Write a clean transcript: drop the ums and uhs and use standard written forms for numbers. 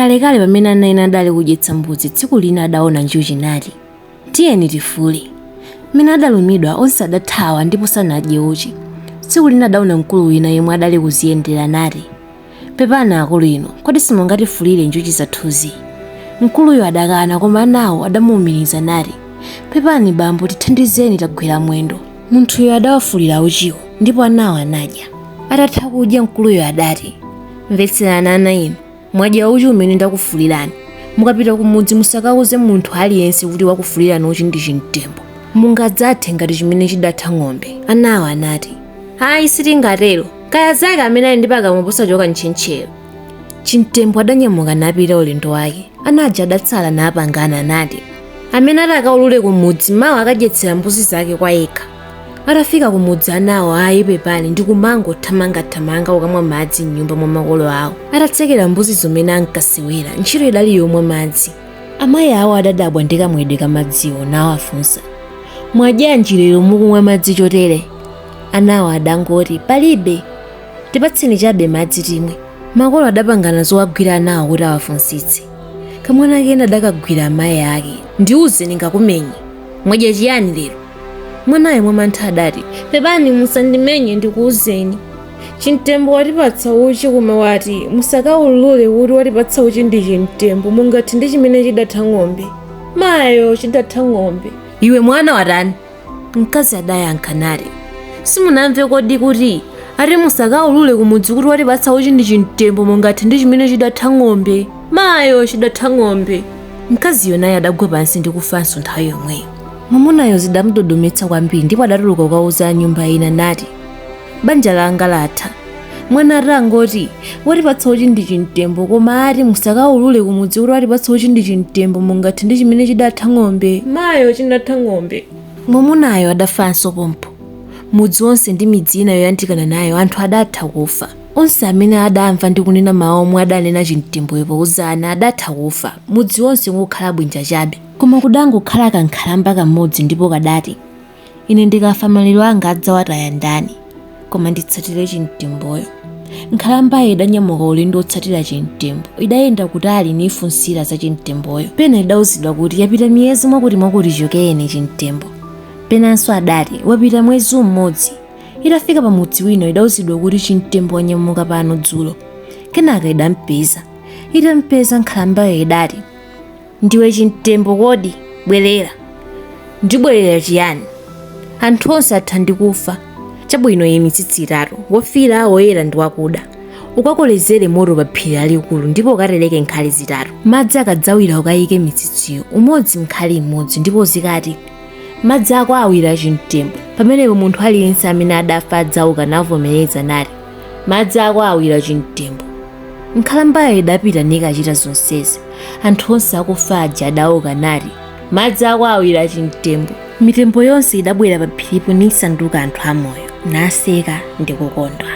Kalekale pamene anayi adali kudyetsa mbuzi, tsiku lina adaona njuchi nati, tiyeni tifule. Mmene adalumidwa onse adathawa ndipo sanadye uchi. Tsiku lina adaona mkulu wina yemwe adali kuziyendera nati, pepani akulu ino, kodi simungatifulire njuchi zathuzi? Mkuluyo adakana, koma anawo adamuwumiriza nati, pepani bambo, tithandizeni, tagwera mwendo. Munthuyo adawafulira uchiwo ndipo anawo anadya. Atatha kudya, mkuluyo adati, mvetserani ana inu, mwadya uchi umene ndakufulirani. Mukapita kumudzi musakauze munthu aliyense kuti wakufulirani uchi ndi chimtembo. Mungadzathe ngati chimene chidatha ng'ombe. Anawo anati, ayi sitingatero, kaya zake amene ali ndi pakamwa posachoka ntchentchero. Chimtembo adanyamuka napita ulendo wake. Anaja adatsala napangana nati, amene atakaulule kumudzi mawa akadyetsera mbuzi zake kwa yekha. Atafika kumudzi, anawo ayi pepani ndi kumangothamangathamanga ukamwa madzi m'nyumba mwa makolo awo. Atatsekera mbuzi zomwe ankasewera, ntchito idali yomwe madzi. Amayi awo adadabwa ndi kamwedwe ka madziwo nawo afunsa, mwadyanji lero mukumwa madzi chotere? Anawo adangoti, palibe, tipatseni chabe madzi timwe. Makolo adapangana zowagwira anawo kuti awafunsitse. Kamwana kena adakagwira amayi ake, ndiwuzeni ngakumenye, mwadya chiyani lero? Mwanayo mwamantha adati, pepani musandimenye ndikuwuzeni. Chimtembo watipatsa uchi koma wati musakaulule kuti watipatsa uchi ndi chimtembo, mungathe ndi chimene chidatha ng'ombe. Mayo chidatha ng'ombe. Iwe mwana watani? Mkazi adayankha nati, simunamve kodi kuti ati musakaulule kumudzi kuti watipatsa uchi ndi chimtembo, mungathe ndi chimene chidatha ng'ombe. Mayo chidatha ng'ombe. Mkaziyo naye adagwa pansi ndi kufanso nthawi yomweyo. Mwamunayo zidamudodometsa kwambiri ndipo adatuluka kukauza nyumba ina nati, banja langa latha. Mwana atangoti watipatsa uchi ndi chimtembo, koma ati musakaulule kumudzi kuti watipatsa uchi ndi chimtembo, mungathe ndi chimene chidatha ng'ombe. Mayo chidatha ng'ombe. Mwamunayo adafanso pompo. Mudzi wonse ndi midzi ina yoyandikana nayo anthu adatha kufa. Onse amene adamva ndi kunena mawu omwe adanena chimtemboyo powuzana adatha kufa. Mudzi wonse ngokhala bwinja chabe. Koma kudangokhala kankhalamba kamodzi ndipo kadati, ine ndikafa maliro anga adzawataya ndani, koma nditsatire chimtemboyo. Nkhalambayo idanyamuka ulendo otsatira chimtembo. Idayenda kutali nifunsira za chimtemboyo. Pena idawuzidwa kuti yapita miyezi mwakuti chokeni chimtembo. Penanso adati wapita mwezi umodzi. Itafika pa mudzi wina idawuzidwa kuti chimtembo wanyamuka pano dzulo. Kenaka idampeza. Itampeza nkhalambayo idati, ndiwe chimtembo kodi? Bwerera. Ndibwerera chiyani? Anthu onse atha ndikufa. Chabwino iyi mitsitsi itatu, wofira woyera ndi wakuda. Ukakolezere moto pa phiri lalikulu ndipo ukatereke nkhali zitatu. Madzi akadzawira ukayike mitsitsiyo, umodzi mkhali imodzi, ndipo zikati madzi ako awira chimtembo. Pamenepo munthu aliyense amene adafa adzauka navomereza nati, madzi ako awira chimtembo. Nkhalambayo idapita nikachita zonsezi. Anthu onse akufa aja adauka nati, madzi ako awira chimtembo. Mitembo yonse idabwera pa phiripo nisanduka anthu amoyo, naseka ndi kukondwa.